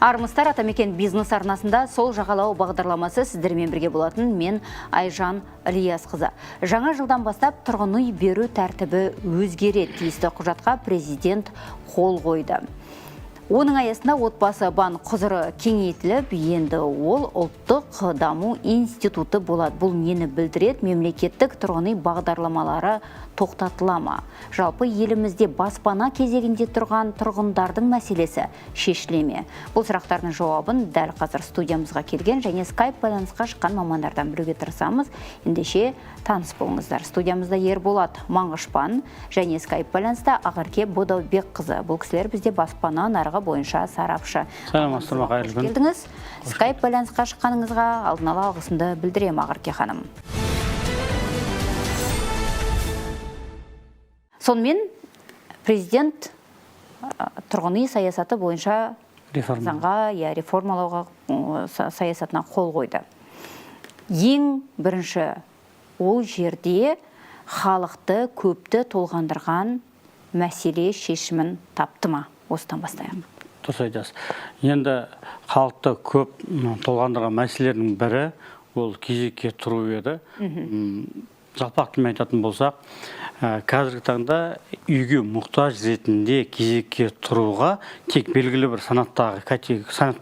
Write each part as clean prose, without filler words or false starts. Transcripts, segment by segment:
Армысыздар, Атамекен бизнес арнасында сол жағалау бағдарламасы сіздермен бірге болатын мен Айжан Ілиясқызы. Жаңа жылдан бастап тұрғын үй беру тәртібі өзгереді. Тиісті құжатқа президент қол қойды. Оның аясында отбасы банк құзыры кеңейтіліп, енді ол ұлттық даму институты болады. Бұл нені білдіреді? Мемлекеттік тұрғын үй бағдарламалары тоқтатыла ма? Жалпы елімізде баспана кезегінде тұрған тұрғындардың мәселесі шешіле ме? Бұл сұрақтардың жауабын дәл қазір студиямызға келген және скайп байланысқа шыққан мамандардан білуге тырысамыз. Ендеше таныс болыңыздар. Студиямызда Ерболат Маңғышпан және скайп байланыста Ақерке Бодаубекқызы. Бұл кісілер бізде баспана нарығы бойынша сарапшы. Саламатсыздар, қайырлы күн. Келдіңіз. Скайп байланысқа шыққаныңызға алдын ала алғысымды білдіремін, Ақерке ханым. Сонымен президент тұрғын үй саясаты бойынша заңға, реформалауға саясатына қол қойды. Ең бірінші ол жерде халықты көпті толғандырған мәселе шешімін тапты ма? Осыдан бастайық. Дұрыс айтасыз. Енді халықты көп толғандырған мәселелердің бірі ол кезекке тұру еді. Жалпақ тілмен айтатын болсақ, қазіргі таңда үйге мұқтаж ретінде кезекке тұруға тек белгілі бір санаттағы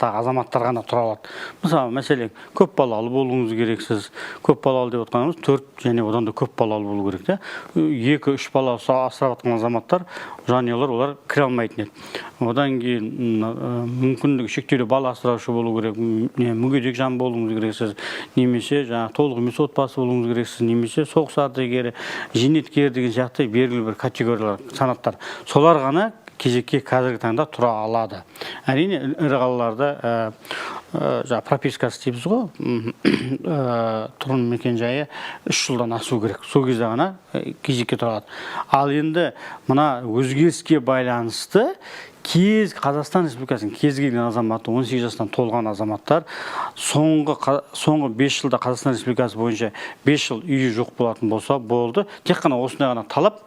азаматтар ғана тұра алады. Мысалы, мәселен, көп балалы болуыңыз керексіз. Көп балалы деп отқанымыз 4 және одан да көп балалы болу керек. 2-3 бала асырап отқан азаматтар, жанұялар олар кіре алмайтын еді. Одан кейін мүмкіндігі шектеулі бала асыраушы болу керек, мүгедек жан болуыңыз керексіз, немесе толық емес отбасы болуыңыз керексіз, немесе соғыс ардагері, зейнеткер деген сияқты белгілі бір категориялар, санаттар. Солар ғана кезекке қазіргі таңда тұра алады. Әрине, ірі қалаларда пропискасы дейміз ғой, тұрғын мекен жайы 3 жылдан асу керек. Сол кезде ғана кезекке тұра алады. Ал енді мына өзгеріске байланысты Қазақстан Республикасының кез келген азаматы, 18 жастан толған азаматтар соңғы 5 жылда Қазақстан Республикасы бойынша 5 жыл үйі жоқ болатын болса болды. Тек қана осындай ғана талап,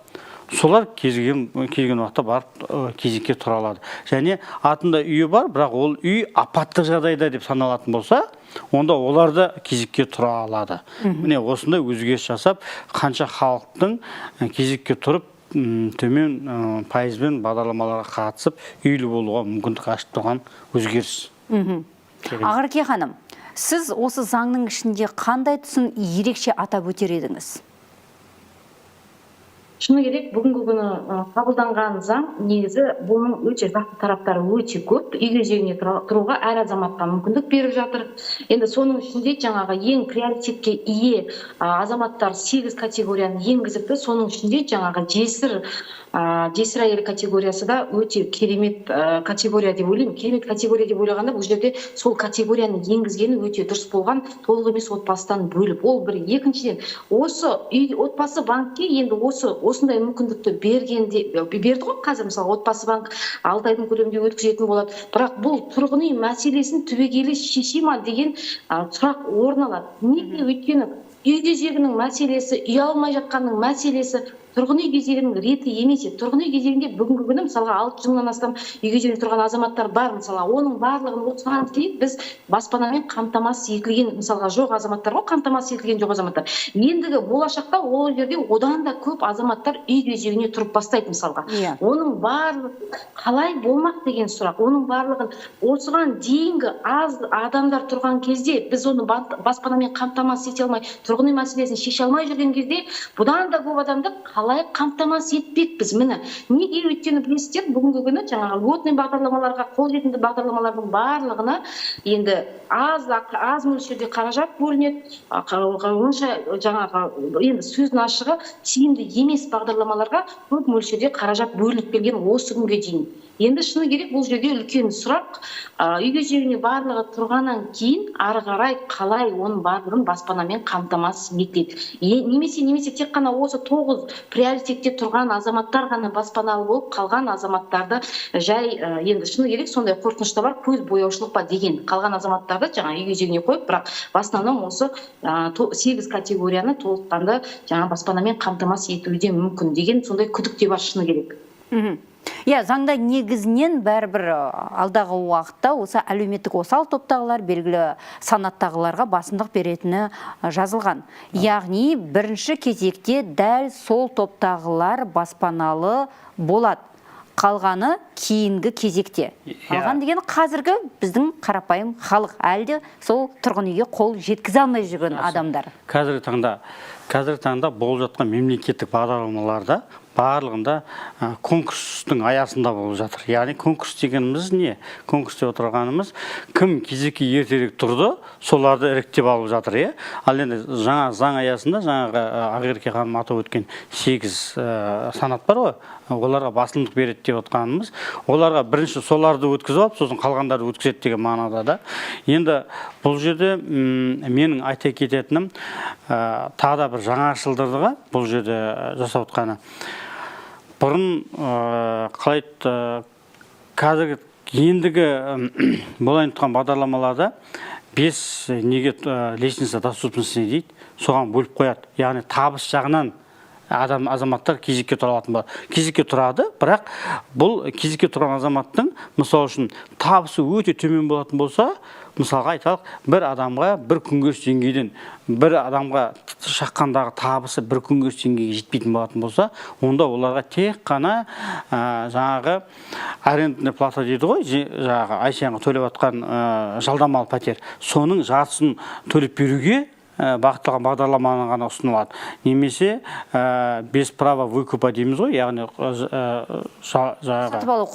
солар келген уақытта барып кезекке тұра алады. Және атында үйі бар, бірақ ол үй апаттық жағдайда деп саналатын болса, онда олар да кезекке тұра алады. Міне осындай өзгеріс жасап, қанша халықтың кезекке тұрып төмен пайызбен бағдарламаларға қатысып үйлі болуға мүмкіндік ашып тұрған өзгеріс. Ақерке ханым, сіз осы заңның ішінде қандай тұсын ерекше атап өтер едіңіз? Шыны керек, бүгінгі күні қабылданған заң негізі бұның өте жақсы тараптары өте көп. Үй кезегіне тұруға әр азаматқа мүмкіндік беріп жатыр. Енді соның ішінде жаңағы ең приоритетке ие азаматтар 8 категорияны енгізіпті. Соның ішінде жаңағы жесір әйел категориясы да өте керемет категория деп ойлаймын. Керемет категория деп ойлағанда бұл жерде сол категорияны енгізгені өте дұрыс болған, толық емес отбасыдан бөліп. Ол бір. Екіншіден, осы отбасы банкке енді осындай мүмкіндікті берді ғой. Қазір мысалы отбасы банк 6 айдың көлемінде өткізетін болады. Бірақ бұл тұрғын үй мәселесін түбегейлі шеше ма деген сұрақ орын алады. Неге? Өйткені үй кезегінің мәселесі, үй алмай жатқанның мәселесі тұрғын үй кезегінің реті емес. Тұрғын үй кезегінде бүгінгі күні мысалға 6 жылдан астам үй кезегінде тұрған азаматтар бар. Мысалға, оның барлығын осыған дейін біз баспанамен қамтамасыз етілген, мысалға жоқ азаматтар ғой, қамтамасыз етілген жоқ азаматтар. Ендігі болашақта ол жерде одан да көп азаматтар үй кезегіне тұрып бастайды мысалға. Оның барлығы қалай болмақ деген сұрақ. Оның барлығын осыған дейінгі аз адамдар тұрған кезде біз оны баспанамен қамтамасыз ете алмай, тұрғын үй мәселесін шеше алмай жүрген кезде бұдан да көп адамды қалай қамтамасыз етпекпіз? Міне, неге? Өйткені білесіздер, бүгінгі күні жаңағы льготный бағдарламаларға, қолжетімді бағдарламалардың барлығына енді аз мөлшерде қаражат бөлінеді. Онша жаңағы енді сөздің ашығы тиімді емес бағдарламаларға көп мөлшерде қаражат бөлініп келген осы күнге дейін. Енді шыны керек, бұл жерде үлкен сұрақ. Үй кезегіне барлығы тұрғаннан кейін ары қарай қалай оның барлығын баспанамен қамтамасыз етеді. Немесе тек қана осы 9 приоритетте тұрған азаматтар ғана баспаналы болып, қалған азаматтарды жай енді шыны керек сондай қорқынышта бар, көз бояушылық па деген. Қалған азаматтарды жаңа үй кезегіне қойып, бірақ в основном осы 8 категорияны толыққанды жаңа баспанамен қамтамасыз етуде мүмкін деген сондай күдік те бар, шыны керек. Иә, заңда негізінен бәрібір алдағы уақытта осы әлеуметтік осал топтағылар белгілі санаттағыларға басымдық беретіні жазылған. Яғни бірінші кезекте дәл сол топтағылар баспаналы болады. Қалғаны кейінгі кезекте. Қалған деген қазіргі біздің қарапайым халық, әлде сол тұрғын үйге қол жеткізе алмай жүрген адамдар. Қазіргі таңда болып жатқан мемлекеттік бағдарламаларда барлығында конкурстың аясында болып жатыр. Яғни конкурс дегеніміз не? Конкурс деп отырғанымыз кім кезекке ертерек тұрды, соларды іріктеп алып жатыр, е? Ал енді жаңа заң аясында жаңағы Ақерке ханым атап өткен 8 санат бар ғой, оларға басымдық береді деп отқанымыз, оларға бірінші соларды өткізіп алып, сосын қалғандарды өткізеді деген мағынада да. Енді бұл жерде менің айта кететінім тағы да бір жаңашылдығы бұл жерде жасап отқаны. Бұрын қалай қазіргі ендігі болайын тұрған бағдарламаларда 5 неге лестница доступности дейді, соған бөліп қояды. Яғни табыс жағынан азаматтар кезекке тұра алатын болады. Кезекке тұрады, бірақ бұл кезекке тұрған азаматтың мысал үшін табысы өте төмен болатын болса, мысалға айталық, бір адамға бір күнкөріс деңгейден бір адамға шаққандағы табысы бір күнкөріс деңгейге жетпейтін болатын болса, онда оларға тек қана жаңағы арендная плата дейді ғой, жаңағы ай сайынғы төлеп жатқан жалдамалы пәтер, соның жартысын төлеп беруге бағытталған бағдарламаны ғана ұсынылады. Немесе без права выкупа дейміз ғой, яғни сатып алу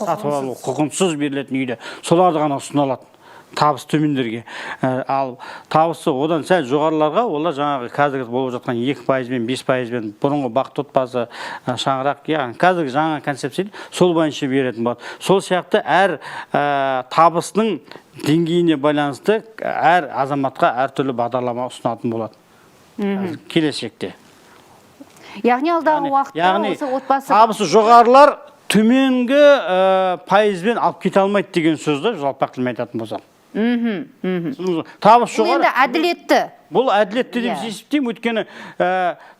құқығынсыз берілетін үйде, соларды ғана ұсынылады табыс төмендерге. Ал табысы одан сәл жоғарыларға, олар жаңағы қазіргі болып жатқан 2% мен 5% бұрынғы бақыт отбасы шаңырақ, яғни қазіргі жаңа концепция сол бойынша беретін болады. Сол сияқты әр табысының деңгейіне байланысты әр азаматқа әртүрлі бағдарлама ұсынатын болады келешекте. Яғни алдағы уақытта осы отбасы табысы жоғарылар төменгі пайызбен алып кете алмайды деген сөзді жалпақ тілмен айтатын болсақ. Табысы жоғары. Бұл енді әділетті. Бұл әділетті деп есептеймін, өйткені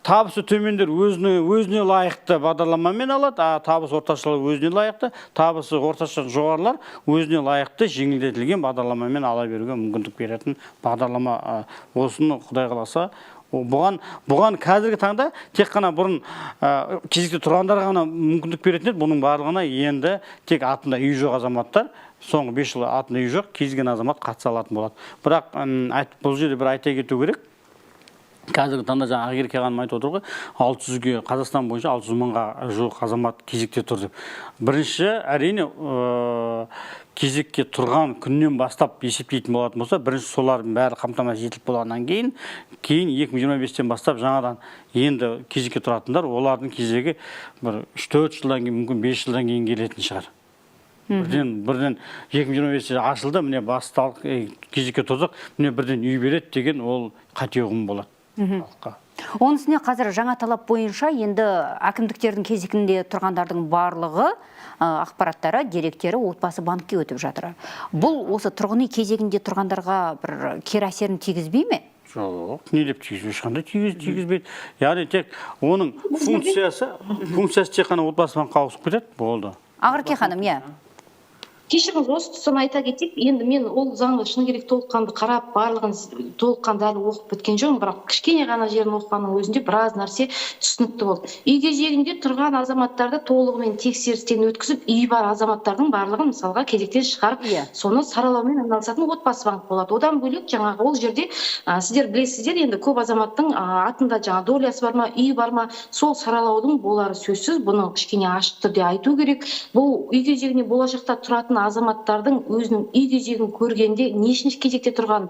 табысы төмендер өзіне лайықты бағдарламамен алады, табысы орташалар өзіне лайықты, табысы орташа жоғарылар өзіне лайықты жеңілдетілген бағдарламамен ала беруге мүмкіндік беретін бағдарлама. Осыны Құдай қаласа, бұған қазіргі таңда тек қана бұрын кезекте тұрғандар ғана мүмкіндік беретін еді, бұның барлығына енді тек атында үй жоқ азаматтар, соңғы 5 жыл атында үй жоқ, кез келген азамат қатыса алатын болады. Бірақ бұл жерде бір айта кету керек. Қазіргі таңда жаңа Ақерке ханым айтып отыр ғой, 600-ге Қазақстан бойынша 600 мыңға жуық азамат кезекте тұр деп. Бірінші, әрине кезекке тұрған күннен бастап есептейтін болатын болса, бірінші солардың бәрі қамтамасыз етіліп болғаннан кейін 2025-тен бастап жаңадан енді кезекке тұратындар, олардың кезегі бір 3-4 жылдан кейін, мүмкін 5 жылдан кейін келетін шығар. Бірден 2025-те ашылды, міне басталық кезекке тұрдық, міне бірден үй береді деген ол қате ұғым болады. Оның үстіне қазір жаңа талап бойынша енді әкімдіктердің кезегінде тұрғандардың барлығы ақпараттары, деректері отбасы банкке өтіп жатыр. Бұл осы тұрғын үй кезегінде тұрғандарға бір кері әсерін тигізбей ме? Жоқ, не деп тигізбей, ешқандай тигізбейді. Яғни тек оның функциясы тек қана отбасы банкқа ауысып кетеді, болды. Ақерке ханым, иә. Кешіріңіз, осы тұсын айта кетейік, енді мен ол заңды шыны керек толыққанды қарап, барлығын толыққанды әлі оқып біткен жоқпын, бірақ кішкене ғана жерін оқығанның өзінде біраз нәрсе түсінікті болды. Үй кезегінде тұрған азаматтарды толығымен тексерістен өткізіп, үй бар азаматтардың барлығын мысалға кезектен шығарып, соны саралаумен айналысатын отбасы банк болады. Одан бөлек жаңағы ол жерде сіздер білесіздер, енді көп азаматтың атында жаңа долясы бар ма, үй бар ма, сол саралаудың болары сөзсіз, бұны кішкене ашық түрде айту керек. Бұл үй кезегіне болашақта тұратын азаматтардың өзінің үй кезегін көргенде нешінші кезекте тұрған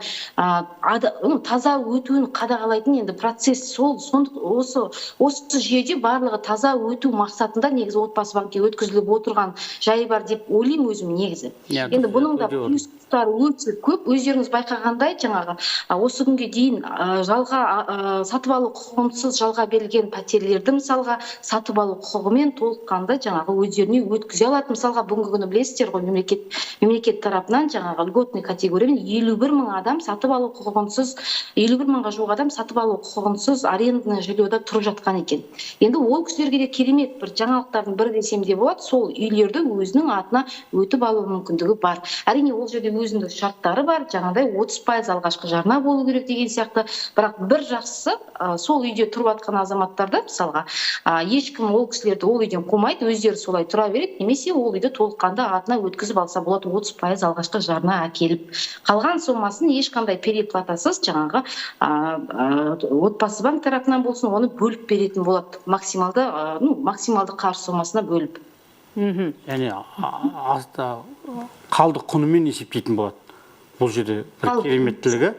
таза өтуін қадағалайтын енді процесс осы жүйеде барлығы таза өту мақсатында негізі отбасы банкке өткізіліп отырған жайы бар деп ойлаймын өзім негізі. Енді бұның да плюстары өте көп. Өздеріңіз байқағандай жаңағы осы күнге дейін жалға сатып алу құқығынсыз жалға берілген пәтерлерді мысалға сатып алу құқығымен толыққанды жаңағы өздеріне өткізе алады. Мысалға бүгінгі күні білесіздер ғой, мемлекет тарапынан жаңағы льготный категориямен 51 мың адам сатып алу құқығынсыз, 51 мыңға жуық адам сатып алу құқығынсыз арендный жильода тұрып жатқан екен. Енді ол кісілерге де керемет бір жаңалықтардың бірі десем де болады, сол үйлерді өзінің атына өтіп алу мүмкіндігі бар. Әрине ол жерде өзінің шарттары бар, жаңағыдай 30% алғашқы жарна болу керек деген сияқты. Бірақ бір жақсысы, сол үйде тұрып жатқан азаматтарды мысалға ешкім ол кісілерді ол үйден қумайды, өздері солай тұра береді, немесе ол үйді толыққанды атына өткізіп алса болады, 30% алғашқы жарна әкеліп. Қалған сомасын ешқандай переплатасыз жаңағы отбасы банк тарапынан болсын, оны бөліп беретін болады. Максималды қаржы сомасына бөліп. Яғни қалдық құнымен есептейтін болады. Бұл жерде бір кереметтілігі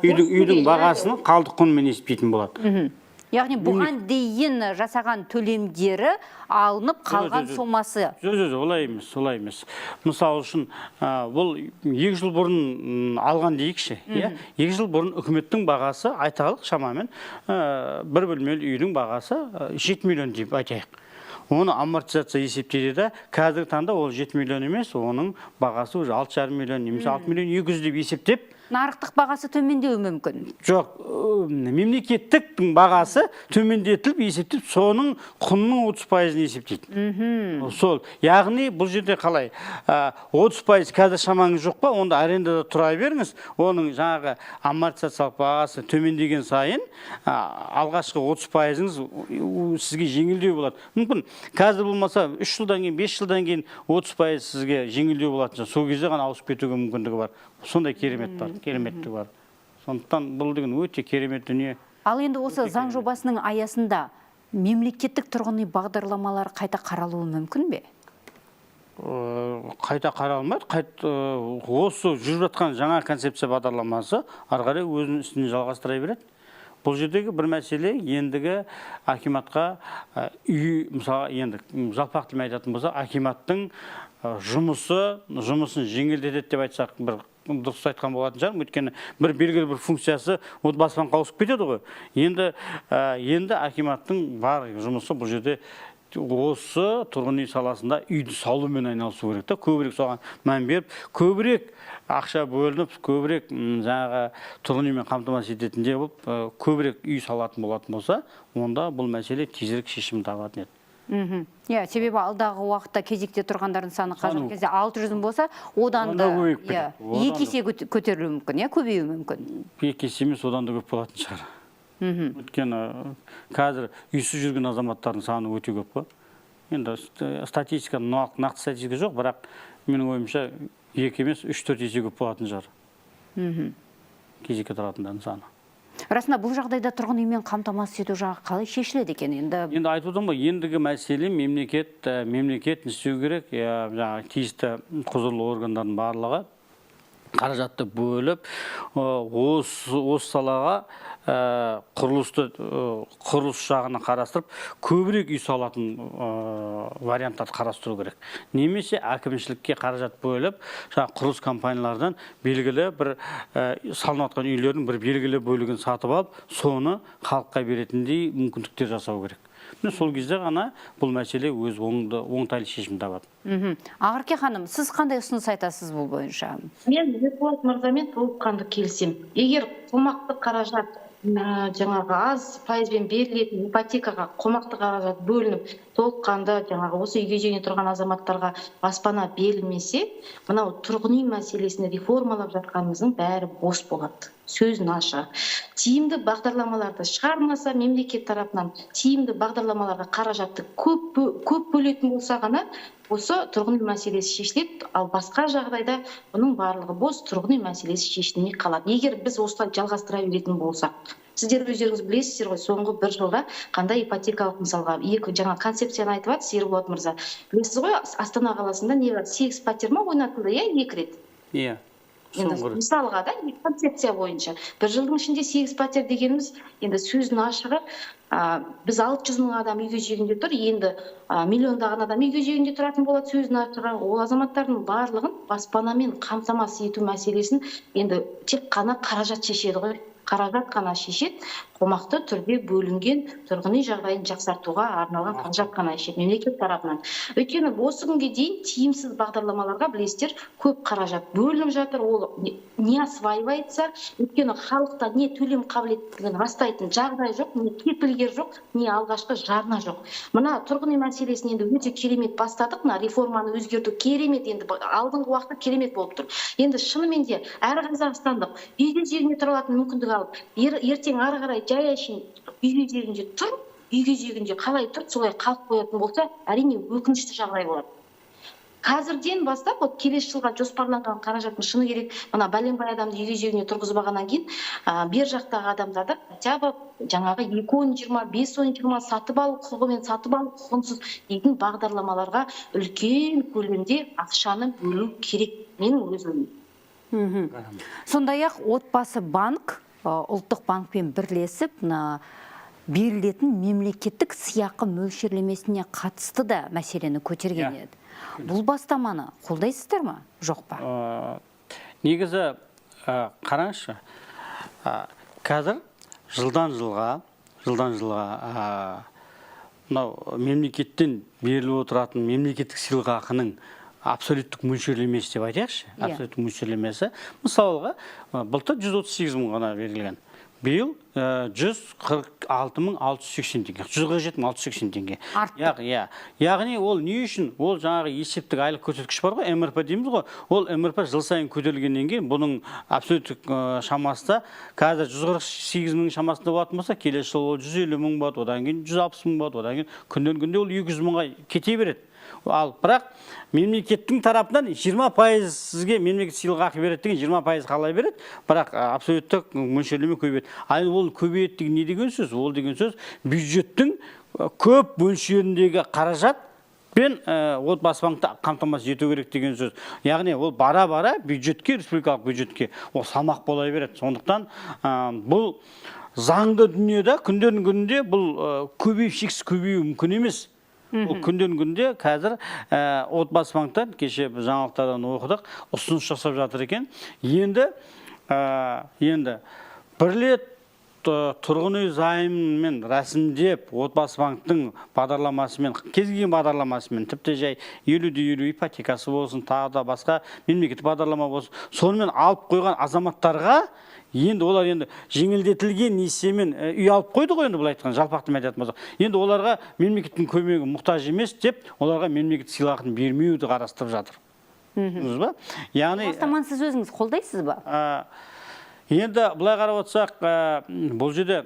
үйдің бағасының қалдық құнымен есептейтін болады. Яғни бұған дейін жасаған төлемдері алынып қалған сомасы. Олай емес. Мысалы үшін, бұл 2 жыл бұрын алған дейікші. 2 жыл бұрын үкіметтің бағасы айталық шамамен бір бөлмелі үйдің бағасы 7 миллион деп айтайық. Оны амортизация есептейді, қазіргі таңда ол 7 миллион емес, оның бағасы уже 6,5 миллион, немесе 6 миллион 200 деп есептеп, нарықтық бағасы төмендеуі мүмкін. Жоқ, мемлекеттіктің бағасы төмендетіліп есептеп, соның құнының 30%-ын есептейді. Сол, яғни бұл жерде қалай? 30% қазір шамаңыз жоқ па, онда арендада тұра беріңіз, оның жаңағы амортизациялық бағасы төмендеген сайын, алғашқы 30%-ыңыз сізге жеңілдеу болады. Мүмкін, қазір болмаса 3 жылдан кейін, 5 жылдан кейін 30% сізге жеңілдеу болады. Сол кезде ғана ауысып кетуге мүмкіндігі бар. Сондай кереметтігі бар. Сондықтан бұл деген өте керемет дүние. Ал енді осы заң жобасының аясында мемлекеттік тұрғын үй бағдарламалары қайта қаралуы мүмкін бе? Қайта қаралмайды. Осы жүріп жатқан жаңа концепция бағдарламасы ары қарай өзінің үстіне жалғастыра береді. Бұл жердегі бір мәселе ендігі акиматқа мысалы енді жалпақ тілмен айтатын болса, акиматтың жұмысын жеңілдетеді деп айтсақ бір дұрыс айтқан болатын шығар. Өйткені бір белгілі бір функциясы отбасы банкқа ауысып кетеді ғой. Енді акиматтың бар жұмысы бұл жерде осы тұрғын үй саласында үйді салумен айналысу керек та, көбірек соған мән беріп, көбірек ақша бөлініп, көбірек жаңағы тұрғын үймен қамтамасыз ететіндей болып, көбірек үй салатын болатын болса, онда бұл мәселе тезірек шешім табатын еді. Себебі алдағы уақытта кезекте тұрғандардың саны қазіргі кезде 600 болса, одан да 2 есе көтерілуі мүмкін, көбеюі мүмкін. 2 есе емес, одан да көп болатын шығар. Өйткені қазір үйсіз жүрген азаматтардың саны өте көп қой. Енді статистика, нақты статистика жоқ, бірақ менің ойымша 2 емес, 3-4 есе көп болатын шығар. Кезекке тұратындардың саны. Расында бұл жағдайда тұрғын үймен қамтамасыз ету жағы қалай шешіледі екен? Енді айтып отырмын ғой, ендігі мәселе мемлекет не істеу керек, жаңағы тиісті құзырлы органдардың барлығы қаражатты бөліп, осы салаға құрылыс жағына қарастырып, көбірек үй салатын варианттарды қарастыру керек. Немесе әкімшілікке қаражат бөліп, құрылыс компаниялардан белгілі бір салынып жатқан үйлердің бір белгілі бөлігін сатып алып, соны халыққа беретіндей мүмкіндіктер жасау керек. Сол кезде ғана бұл мәселе өз оңтайлы шешім табады. Ақерке ханым, сіз қандай ұсыныс айтасыз бұл бойынша? Мен Бекболат мырзамен толыққанды келісем. Егер қомақты қаражат жаңағы аз пайызбен берілетін ипотекаға қомақты қаражат бөлініп, толыққанды жаңағы осы үйге жеңе тұрған азаматтарға баспана берілмесе, мынау тұрғын үй мәселесін реформалап жатқанымыздың бәрі бос болады. Сөзін аша. Тиімді бағдарламаларды шығармаса, мемлекет тарапынан тиімді бағдарламаларға қаражатты көп бөлетін болса ғана, осы тұрғын үй мәселесі шешіледі, ал басқа жағдайда бұның барлығы бос, тұрғын үй мәселесі шешілмей қалады. Егер біз осылай жалғастыра беретін болсақ, сіздер өздеріңіз білесіздер ғой, соңғы 1 жылда қандай ипотекалық мысалға жаңа концепцияны айтып жатсыз, Ерболат мырза. Білесіз ғой, Астана қаласында 8 пәтер ма ойнатылды, 2 рет. Мысалға да, концепция бойынша. 1 жылдың ішінде 8 пәтер дегеніміз, енді сөздің ашығы, біз 600 мың адам үйге жегінде тұр, енді миллиондаған адам үйге жегінде тұратын болады, сөздің ашығы. Ол азаматтардың барлығын баспанамен қамтамасыз ету мәселесін енді тек қана қаражат шешеді ғой. Қаражат қана шешеді. қомақты түрде бөлінген тұрғын үй жағдайын жақсартуға арналған қаражат қана шет мемлекет тарапынан. Өйткені осы күнге дейін тиімсіз бағдарламаларға білесіздер көп қаражат бөлініп жатыр. Ол не осваивается, өйткені халықта не төлем қабілеттілігін растайтын жағдай жоқ, не кепілгер жоқ, не алғашқы жарна жоқ. Мына тұрғын үй мәселесін енді өте керемет бастадық, мына реформаны өзгерту керемет, енді алдыңғы уақытта керемет болып тұр. Енді шынымен де әр қазақстандық үйге жегіне тұра алатын мүмкіндік алып, ертең ары қарай жай әшейін үйге жегінде тұр, үйге жегінде қалай тұр, солай қалып қоятын болса, әрине өкінішті жағдай болады. Қазірден бастап, келесі жылға жоспарланған қаражаттың шыны керек, мына бәленбай адамды үйге жегіне тұрғызбағаннан кейін, бер жақтағы адамдарды хотя бы жаңағы 2-20, 5-20 сатып алу құқығымен сатып алу құқығынсыз дейтін бағдарламаларға үлкен көлемде ақшаны бөлу керек, менің өз ойым. Сондай-ақ отбасы банк ұлттық банкпен бірлесіп, берілетін мемлекеттік сыйақы мөлшерлемесіне қатысты да мәселені көтерген еді. Бұл бастаманы қолдайсыздар ма, жоқ па? Негізі қараңызшы, қазір жылдан жылға мемлекеттен беріліп отыратын мемлекеттік сыйлықақының абсолюттік мөлшерлемесі деп айтайықшы, абсолюттік мөлшерлемесі. Мысалға, былтыр 138 мың ғана берілген. Биыл 146.680 теңге, 147.680 теңге. Яғни ол не үшін? Ол жаңағы есептік айлық көрсеткіш бар ғой, МРП дейміз ғой. Ол МРП жыл сайын көтерілгеннен кейін, бұның абсолюттік шамасы қазір 148 мың шамасында болатын болса, келесі жыл 150 мың болады, одан кейін 160 мың болады, одан кейін күннен күнде ол 200 мыңға кете береді. Ал бірақ мемлекеттің тарапынан 20% сізге мемлекет сыйлықақы береді деген 20% қалай береді, бірақ абсолюттік мөлшерлеме көбейеді. Ал ол көбейеді деген не деген сөз? Ол деген сөз бюджеттің көп мөлшеріндегі қаражат пен отбасы банкті қамтамасыз ету керек деген сөз. Яғни ол бара-бара бюджетке, республикалық бюджетке ол салмақ бола береді. Сондықтан бұл заңды дүниеде күндердің күнінде бұл шексіз көбеюі мүмкін емес. Ол күнден күнде қазір отбасы банктан, кеше жаңалықтардан оқыдық, ұсыныс жасап жатыр екен. Енді бір рет тұрғын үй займын рәсімдеп, отбасы банктың бағдарламасымен, кез келген бағдарламасымен, тіпті жай 50-50 ипотекасы болсын, тағы да басқа мемлекеттік бағдарлама болсын, сонымен алып қойған азаматтарға енді олар енді жеңілдетілген несиемен үй алып қойды ғой, енді бұл айтқан жалпақтым айтатын болсақ. Енді оларға мемлекеттің көмегі мұқтаж емес деп, оларға мемлекет сыйлығын бермеуді қарастырып жатыр. Яғни бастаманы сіз өзіңіз қолдайсыз ба? Енді былай қарап отырсақ, бұл жерде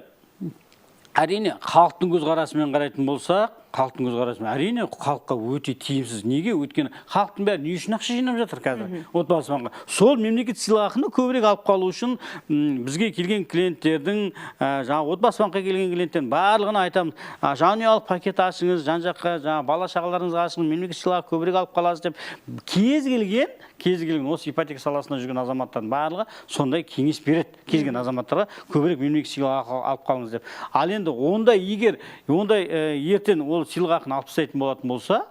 әрине халықтың көзқарасымен қарайтын болсақ, әрине халыққа өте тиімсіз. Неге? Өйткені халықтың бәрі не үшін ақша жинап жатыр қазір отбасы банкқа? Сол мемлекет сыйлықақыны көбірек алып қалу үшін бізге келген клиенттердің, жаңағы отбасы банкқа келген клиенттердің барлығына айтамыз, жанұялық пакет ашыңыз, жан-жаққа бала шағаларыңызға ашыңыз, мемлекет сыйлықақы көбірек алып қаласыз деп кез келген осы ипотека саласында жүрген азаматтардың барлығы сондай кеңес береді. Кез келген азаматтарға көбірек мемлекет сыйлықақы алып қалыңыз деп. Ал енді онда егер ертең ол сыйлықақыны алып тастайтын болатын болса,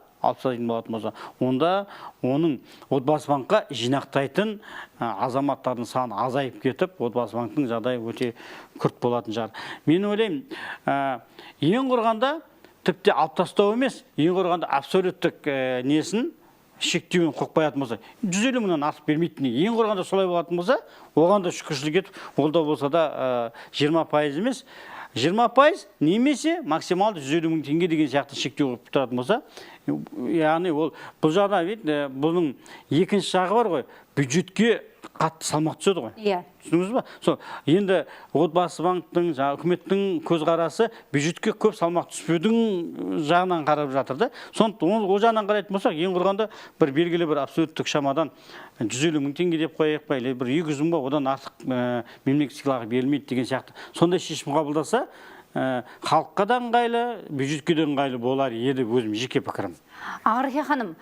онда оның отбасы банкқа жинақтайтын азаматтардың саны азайып кетіп, отбасы банктың жағдайы өте күрт болатын шығар. Мен ойлаймын, ең құрғанда тіпті алып тастау емес, ең құрғанда абсолюттік несін шектеуін қойып қоятын болса, 150 мыңнан артық бермейтін. Ең құрғанда солай болатын болса, оған да шүкіршілік етіп, ол да болса да 20% емес, 20% немесе максималды 150 мың теңге деген сияқты шектеу қойып тұратын болса, яғни ол бұл жағда бұның екінші жағы бар ғой, бюджетке қатты салмақ түседі ғой. Түсініңіз ба? Енді отбасы банктың, үкіметтің көзқарасы бюджетке көп салмақ түспеудің жағынан қарап жатыр да. Сондықтан ол жағынан қарайтын болсақ, ең құрғанда бір белгілі бір абсолюттік шамадан 150 мың теңге деп қояйық па, или бір 200 мың ба, одан артық мемлекеттік сыйлықақы берілмейді деген сияқты. Сондай шешім қабылдаса, халыққа да ыңғайлы, бюджетке де ыңғайлы болар еді, өзім жеке пікірім. Ағырке ханым,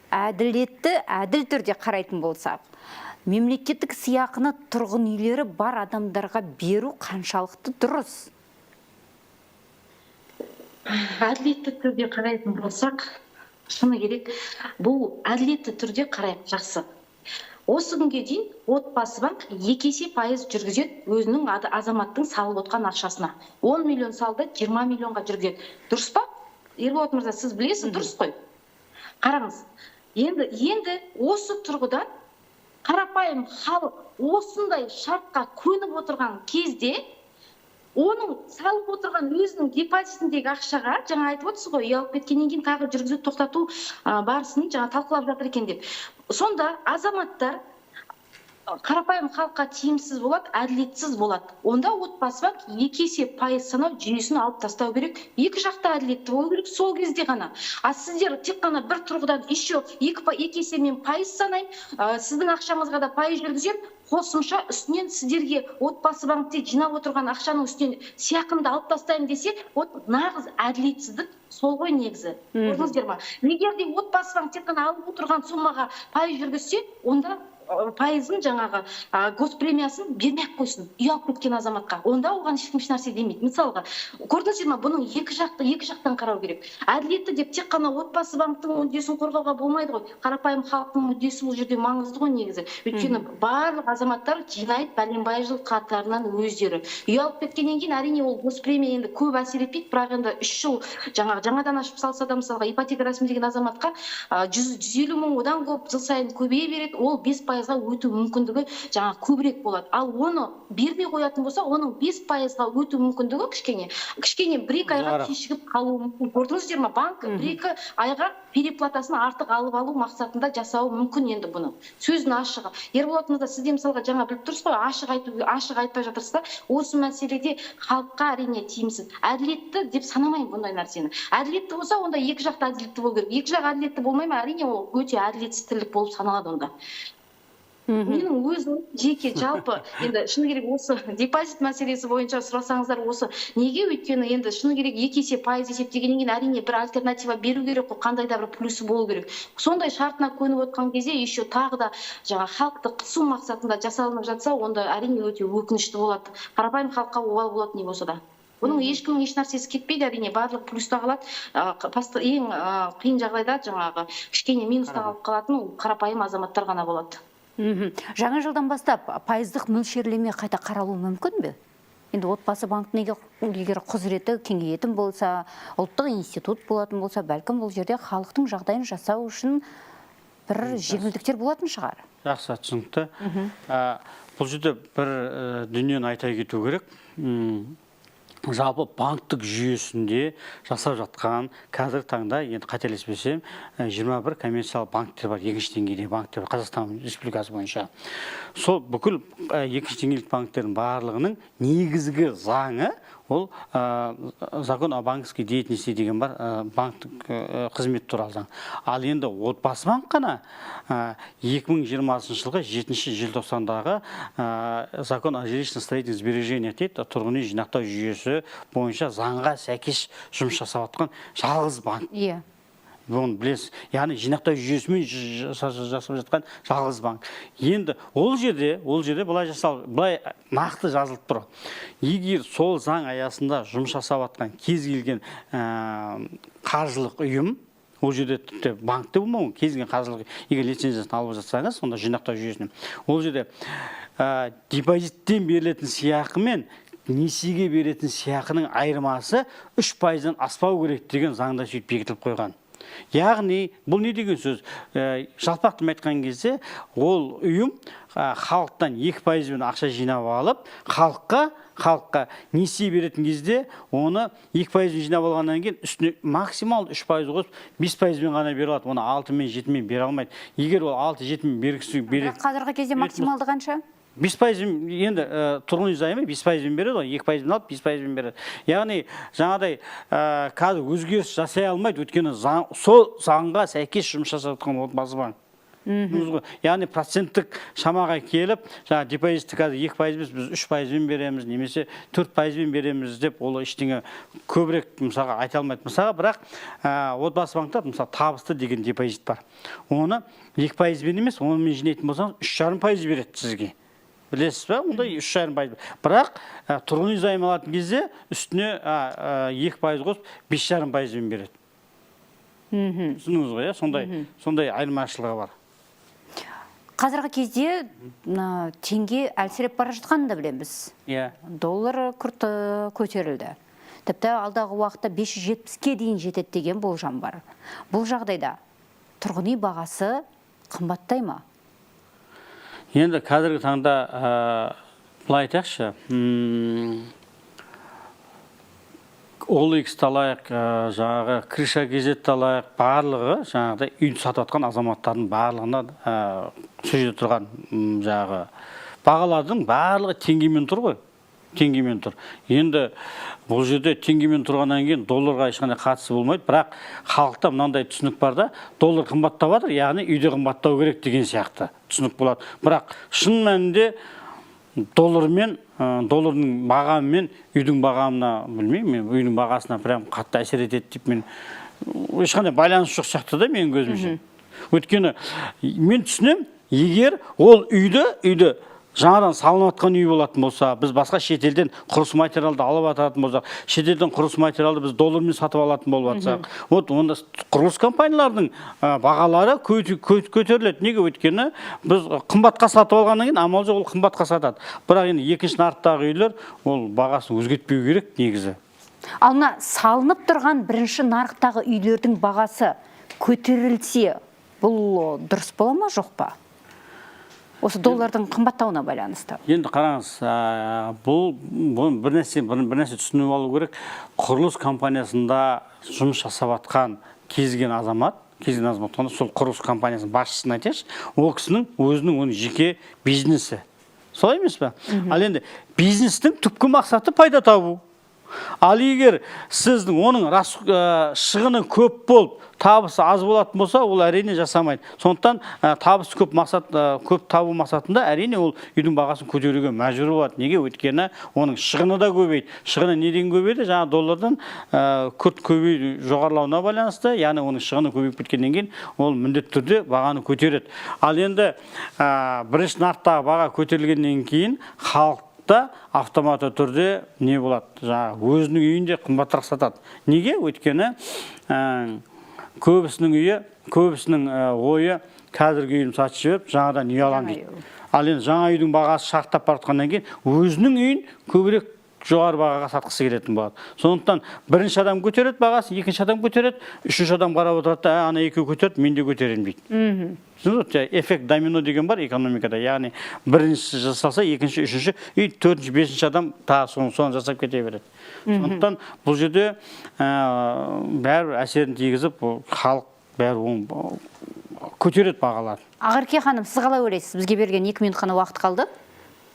әділ түрде қарайтын болсақ, мемлекеттік сыйақыны тұрғын үйлері бар адамдарға беру қаншалықты дұрыс? Әділетті түрде қарайтын болсақ, шыны керек, бұл әділетті түрде қарайық жақсы. осы күнге дейін отбасы банк 2 есе пайыз жүргізеді өзінің азаматтың салып отқан ақшасына. 10 миллион салды, 20 миллионға жүргізеді. Дұрыс па? Ерболат мырза, сіз білесіз, дұрыс қой. Қараңыз, енді осы тұрғыдан қарапайым халық осындай шартқа көніп отырған кезде оның салып отырған өзінің депозитіндегі ақшаға, жаңа айтып отырсыз ғой, ұялып кеткеннен кейін тағы жүргізіп тоқтату барысын жаңа талқылап жатыр екен деп. Сонда азаматтар қарапайым халыққа тиімсіз болады, әділетсіз болады. Онда отбасы банк 2 есе пайыз санау жүйесін алып тастау керек. Екі жақта әділетті болу керек, сол кезде ғана. А сіздер тек қана бір тұрғыдан еще 2 есемен пайыз санаймын, сіздің ақшаңызға да пайыз жүргізем, қосымша үстінен сіздерге отбасы банкте жинап отырған ақшаның үстінен сыйақымды алып тастаймын десе, нағыз әділетсіздік сол ғой негізі. Көрдіңіздер ме? Егер де отбасы банк тек қана алып отырған сомаға пайыз жүргізсе, онда пайызын жаңағы госпремиясын бермей қойсын, ұялып кеткен азаматқа. Онда оған ешкім еш нәрсе демейді. Мысалға, көрдіңіздер ме, бұның екі жақтан қарау керек. Әділетті деп тек қана отбасы банктың мүддесін қорғауға болмайды ғой. Қарапайым халықтың мүддесі бұл жерде маңызды ғой негізі. Өйткені барлық азаматтар жинайды бәленбай жыл қатарынан өздері. Ұялып кеткеннен кейін әрине ол госпремия енді көп әсер етпейді, бірақ енді 3 жыл жаңадан ашып салса да, мысалға ипотека рәсімдеген азаматқа 150 мың одан көп жыл сайын көбейе береді. Ол 5%-ға өту мүмкіндігі жаңа көбірек болады. Ал оны бермей қоятын болса, оның 5%-ға өту мүмкіндігі кішкене 1-2 айға кешігіп қалуы мүмкін. Көрдіңіздер ме, банк 1-2 айға переплатасын артық алып алу мақсатында жасауы мүмкін енді бұны. Сөздің ашығы. Ерболат мырза, сіз де мысалға жаңа біліп тұрсыз ғой, ашық айтпай жатырсыз да, осы мәселеде халыққа әрине тиімсіз. Әділетті деп санамаймын бұндай нәрсені. Әділетті болса, онда екі жақта әділетті болу керек. Екі жақ әділетті болмай ма, әрине ол өте әділетсіз тірлік болып саналады онда. Менің өзім жеке жалпы енді шыны керек осы депозит мәселесі бойынша сұрасаңыздар, осы неге, өйткені енді шыны керек 2 есе пайыз есептегеннен кейін әрине бір альтернатива беру керек қой, қандай да бір плюсы болу керек. Сондай шартына көніп отқан кезде еще тағы да жаңа халықты қысу мақсатында жасалынып жатса, онда әрине өте өкінішті болады. Қарапайым халыққа обал болады не болса да. Бұның ешкімнің еш нәрсесі кетпейді, әрине барлық плюста қалады. Ең қиын жағдайда жаңағы кішкене минуста қалып қалатын қарапайым азаматтар ғана болады. Жаңа жылдан бастап пайыздық мөлшерлеме қайта қаралуы мүмкін бе? Енді отбасы банкіне егер құзыреті кеңейетін болса, ұлттық институт болатын болса, бәлкім бұл жерде халықтың жағдайын жасау үшін бір жеңілдіктер болатын шығар. Жақсы, түсінікті. Бұл жерде бір дүниені айта кету керек. Жалпы банктік жүйесінде жасап жатқан қазіргі таңда, енді қателеспесем, 21 коммерциялық банктер бар, екінші деңгейдегі банктер бар, Қазақстан Республикасы бойынша. Сол бүкіл екінші деңгейлік банктердің барлығының негізгі заңы ол закон о банковской деятельности деген бар, банктік қызмет туралы заң. Ал енді отбасы банк қана 2020 жылғы 7 желтоқсандағы закон о жилищно-строительных сбережениях дейді, тұрғын үй жинақтау жүйесі бойынша заңға сәйкес жұмыс жасап жатқан жалғыз банк. Иә. Бұны білесіз, яғни жинақтау жүйесімен жасап жатқан жалғыз банк. Енді ол жерде былай нақты жазылып тұр. Егер сол заң аясында жұмыс жасап жатқан кез келген қаржылық ұйым, ол жерде банкте болмауы, кез келген қаржылық, егер лицензиясын алып жатсаңыз, сонда жинақтау жүйесінен, ол жерде депозиттен берілетін сыйақы мен несиеге беретін сыйақының айырмасы 3%-дан аспау керек деген заңда сөйтіп бекітіліп қойған. Яғни, бұл не деген сөз? Жалпақтым айтқан кезде, ол ұйым халықтан 2%-бен ақша жинап алып, халыққа несие беретін кезде, оны 2%-бен жинап алғаннан кейін, үстіне максимал 3% қосып, 5%-бен ғана бере алады. Оны 6-мен 7-мен бере алмайды. Егер ол 6-7-мен бергісі береді. Қазіргі кезде максималды қанша? 5% енді тұрғын үй займы 5%-бен береді ғой, 2%-бен алып 5%-бен береді. Яғни жаңадай қазір өзгеріс жасай алмайды, өйткені сол заңға сәйкес жұмыс жасап жатқан отбасы банк. Яғни проценттік шамаға келіп, жаңа депозитті қазір 2% біз 3%-бен береміз, немесе 4%-бен береміз деп, ол ештеңе көбірек мысалға айта алмайды. Мысалға, бірақ отбасы банкта мысалы табысты деген депозит бар. Оны 2%-бен емес, онымен жинайтын болсаңыз 3,5% береді сізге. Білесіз бе? Онда 3,5%. Бірақ тұрғын үй займ алатын кезде үстіне 2% қосып 5,5%-бен береді. Түсініңіз ғой, сондай айырмашылығы бар. қазіргі кезде теңге әлсіреп бара жатқанын да білеміз. Иә. Доллар күрт көтерілді. Тіпті алдағы уақытта 570-ке дейін жетеді деген болжам бар. Бұл жағдайда тұрғын үй бағасы қымбаттай ма? Енді қазіргі таңда былай айтайықшы, OLX алайық, жаңағы Крыша Газет алайық, барлығы жаңағыдай үйді сатып жатқан азаматтардың барлығына сол жерде тұрған жаңағы бағалардың барлығы теңгемен тұр ғой. Теңгемен тұр. Енді бұл жерде теңгемен тұрғаннан кейін долларға ешқандай қатысы болмайды, бірақ халықта мынандай түсінік бар да, доллар қымбаттап жатыр, яғни үйде қымбаттау керек деген сияқты түсінік болады. Бірақ шын мәнінде доллардың бағамымен үйдің бағамына, білмеймін, үйдің бағасына прям қатты әсер етеді деп мен ешқандай байланыс жоқ сияқты да менің көзімше. Өйткені мен түсінем, егер ол үйді жаңадан салынып жатқан үй болатын болса, біз басқа шетелден құрылыс материалды алып жататын болсақ, шетелден құрылыс материалды біз доллармен сатып алатын болып жатсақ, онда құрылыс компаниялардың бағалары көтеріледі. Неге? Өйткені біз қымбатқа сатып алғаннан кейін амал жоқ, ол қымбатқа сатады. Бірақ енді екінші нарықтағы үйлер ол бағасын өзгертпеу керек негізі. Ал мына салынып тұрған бірінші нарықтағы үйлердің бағасы көтерілсе, бұл дұрыс бола ма, жоқ па? Осы доллардың қымбаттауына байланысты. Енді қараңыз, бұл бір нәрсе түсініп алу керек. Құрылыс компаниясында жұмыс жасап жатқан кезген азамат сол құрылыс компаниясының басшысын айтайықшы, ол кісінің өзінің жеке бизнесі. Солай емес пе? Ал енді бизнестің түпкі мақсаты пайда табу. Ал егер сіздің оның шығыны көп болып, табысы аз болатын болса, ол әрине жасамайды. Сондықтан табысы көп табу мақсатында әрине ол үйдің бағасын көтеруге мәжбүр болады. Неге? Өйткені оның шығыны да көбейді. Шығыны неден көбейді? Жаңа доллардан күрт жоғарылауына байланысты, яғни оның шығыны көбейіп кеткеннен кейін ол міндетті түрде бағаны көтереді. Ал енді бірінші нарықтағы баға көтерілгеннен кейін халық автоматты түрде не болады? Жаңағы өзінің үйінде қымбатырақ сатады. Неге? Өйткені көбісінің ойы қазіргі үйін сатып жіберіп, жаңадан үй алам дейді. Ал енді жаңа үйдің бағасы шарықтап бара жатқаннан кейін өзінің үйін көбірек жоғары бағаға сатқысы келетін болады. Сондықтан бірінші адам көтереді бағасын, екінші адам көтереді, үшінші адам қарап отырады, ана екеуі көтерді, мен де көтеремін дейді. Эффект домино деген бар экономикада. Яғни бірінші жасалса, екінші, үшінші, төртінші, бесінші адам соны жасап кете береді. Сондықтан бұл жерде бәрі әсерін тигізіп, халық бәрі көтереді бағалар. Ақерке ханым, сіз қалай ойлайсыз? Бізге берген 2 минут қана уақыт қалды.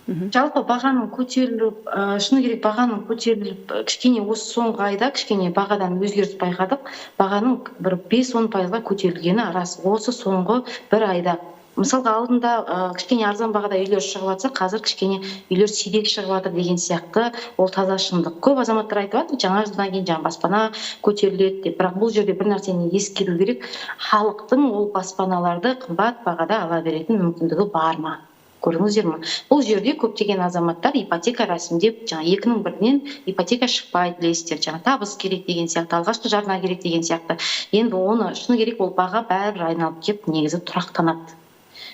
Жалпы бағаның көтеріліп, шыны керек бағаның көтеріліп, кішкене осы соңғы айда кішкене бағадан өзгеріс байқадық. Бағаның бір 5-10%-ға көтерілгені рас. Осы соңғы бір айда. Мысалға алдында кішкене арзан бағада үйлер шығып жатса, қазір кішкене үйлер сирек шығып жатыр деген сияқты, ол таза шындық. Көп азаматтар айтып жатыр, жаңа жылдан кейін жаңа баспана көтеріледі деп. Бірақ бұл жерде бір нәрсені ескеру керек. Халықтың ол баспаналарды қымбат бағада ала беретін мүмкіндігі бар ма? Көрдіңіздер ме? Бұл жерде көптеген азаматтар ипотека рәсімдеп, жаңа 2-ның бірінен ипотека шықпайды білесіздер, жаңа табыс керек деген сияқты, алғашқы жарна керек деген сияқты. Енді оны шыны керек ол баға бәрі айналып кеп негізі тұрақтанады.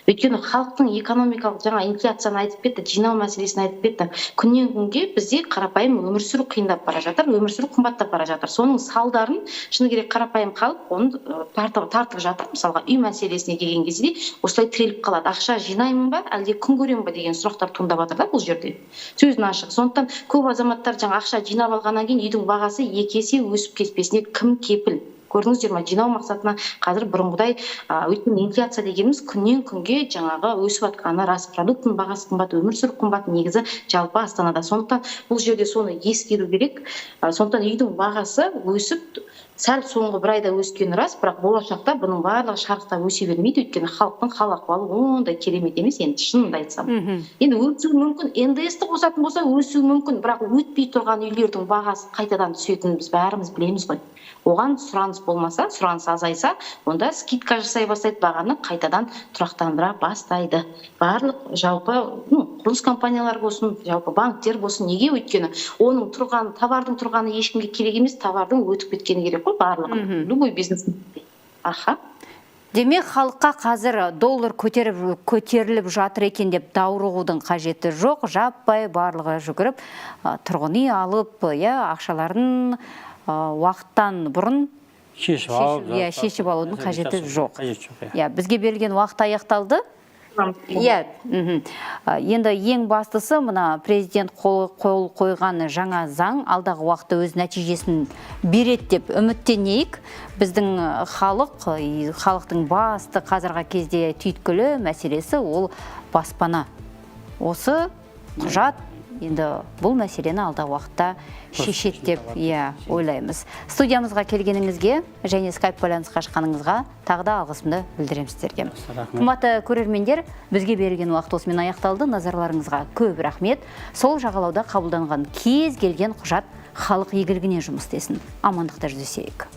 Өйткені халықтың экономикалық жаңа инфляцияны айтып кетті, жинау мәселесін айтып кетті. Күннен күнге бізде қарапайым өмір сүру қиындап бара жатыр, өмір сүру қымбаттап бара жатыр. Соның салдарын шыны керек қарапайым халық оны тартып жатыр. Мысалға үй мәселесіне келген кезде осылай тіреліп қалады. Ақша жинаймын ба, әлде күн көремін ба деген сұрақтар туындап жатыр да бұл жерде. Сөзін ашық. Сондықтан көп азаматтар жаңа ақша жинап алғаннан кейін үйдің бағасы 2 есе өсіп кетпесіне кім кепіл? Көрдіңіздер ме? Жинау мақсатына қазір бұрынғыдай өйткені инфляция дегеніміз күннен күнге жаңағы өсіп жатқаны рас. Продукттың бағасы қымбат, өмір сүру қымбат негізі жалпы Астанада. Сондықтан бұл жерде соны ескеру керек. Сондықтан үйдің бағасы өсіп, сәл соңғы бір айда өскені рас, бірақ болашақта бұның барлығы шарықтап өсе бермейді, өйткені халықтың хал ахуалы ондай керемет емес, енді шынымды айтсам. Енді өсуі мүмкін, НДС-ті қосатын болса өсуі мүмкін, бірақ өтпей тұрған үйлердің бағасы қайтадан түсетінін біз бәріміз білеміз ғой. Оған сұраныс болмаса, сұраныс азайса, онда скидка жасай бастайды, бағаны қайтадан тұрақтандыра бастайды. Барлық жалпы құрылыс компаниялар болсын, жалпы банктер болсын, неге? Өйткені оның товардың тұрғаны ешкімге керек емес, товардың өтіп кеткені керек қой барлығы. Любой бизнес. Аха. Демек, халыққа қазір доллар көтеріліп жатыр екен деп даурығудың қажеті жоқ. Жаппай барлығы жүгіріп, тұрғын үй алып, ақшаларын уақыттан бұрын шешіп алудың қажеті жоқ. Бізге берілген уақыт аяқталды. Енді ең бастысы мына президент қол қойған жаңа заң алдағы уақытта өз нәтижесін береді деп үміттенейік. Біздің халықтың басты қазіргі кезде түйткілі мәселесі ол баспана. Осы құжат енді бұл мәселені алдағы уақытта шешеді деп ойлаймыз. Студиямызға келгеніңізге және скайп байланысқа шыққаныңызға тағы да алғысымды білдіремін сіздерге. Қымбатты көрермендер, бізге берілген уақыт осымен аяқталды. Назарларыңызға көп рахмет. Сол жағалауда қабылданған кез келген құжат халық игілігіне жұмыс істесін. Амандықта жүздесейік.